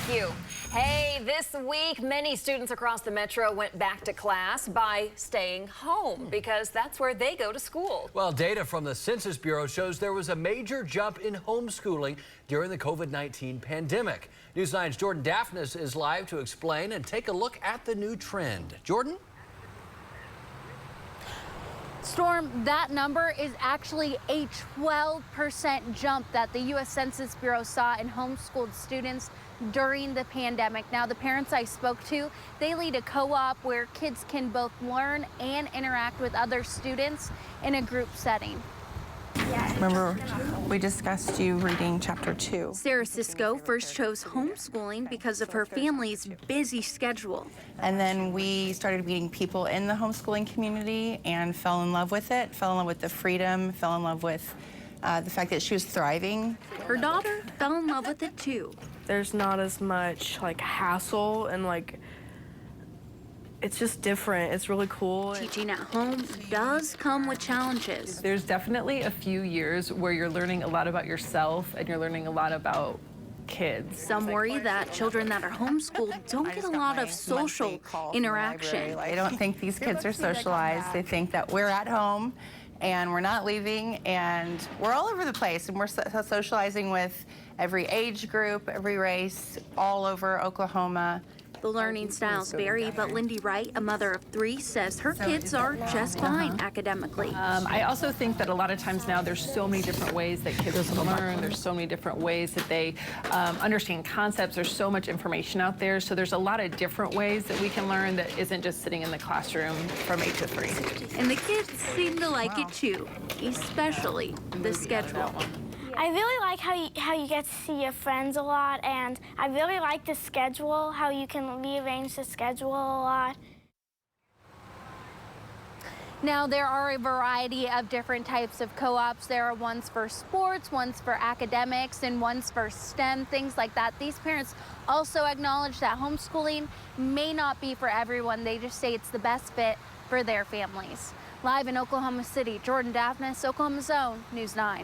Thank you. Hey, this week, many students across the metro went back to class by staying home because that's where they go to school. Well, data from the Census Bureau shows there was a major jump in homeschooling during the COVID-19 pandemic. News 9's Jordan Daphnis is live to explain and take a look at the new trend. Jordan? Storm, that number is actually a 12% jump that the US Census Bureau saw in homeschooled students during the pandemic. Now, the parents I spoke to, they lead a co-op where kids can both learn and interact with other students in a group setting. Remember, we discussed you reading chapter 2. Sarah Cisco first chose homeschooling because of her family's busy schedule. And then we started meeting people in the homeschooling community and fell in love with it, fell in love with the freedom, fell in love with the fact that she was thriving. Her daughter fell in love with it too. There's not as much hassle and it's just different. It's really cool. Teaching at home does come with challenges. There's definitely a few years where you're learning a lot about yourself and you're learning a lot about kids. Some worry that children that are homeschooled don't get a lot of social interaction. I don't think these kids are socialized. They think that we're at home and we're not leaving and we're all over the place and we're socializing with every age group, every race, all over Oklahoma. The learning styles vary, but Lindy Wright, a mother of 3, says her kids are just fine academically. I also think that a lot of times now there's so many different ways that kids learn. There's so many different ways that they understand concepts. There's so much information out there. So there's a lot of different ways that we can learn that isn't just sitting in the classroom from 8 to 3. And the kids seem to like it too, especially the schedule. I really like how you get to see your friends a lot, and I really like the schedule, how you can rearrange the schedule a lot. Now, there are a variety of different types of co-ops. There are ones for sports, ones for academics, and ones for STEM, things like that. These parents also acknowledge that homeschooling may not be for everyone. They just say it's the best fit for their families. Live in Oklahoma City, Jordan Daphnis, Oklahoma's Own, News 9.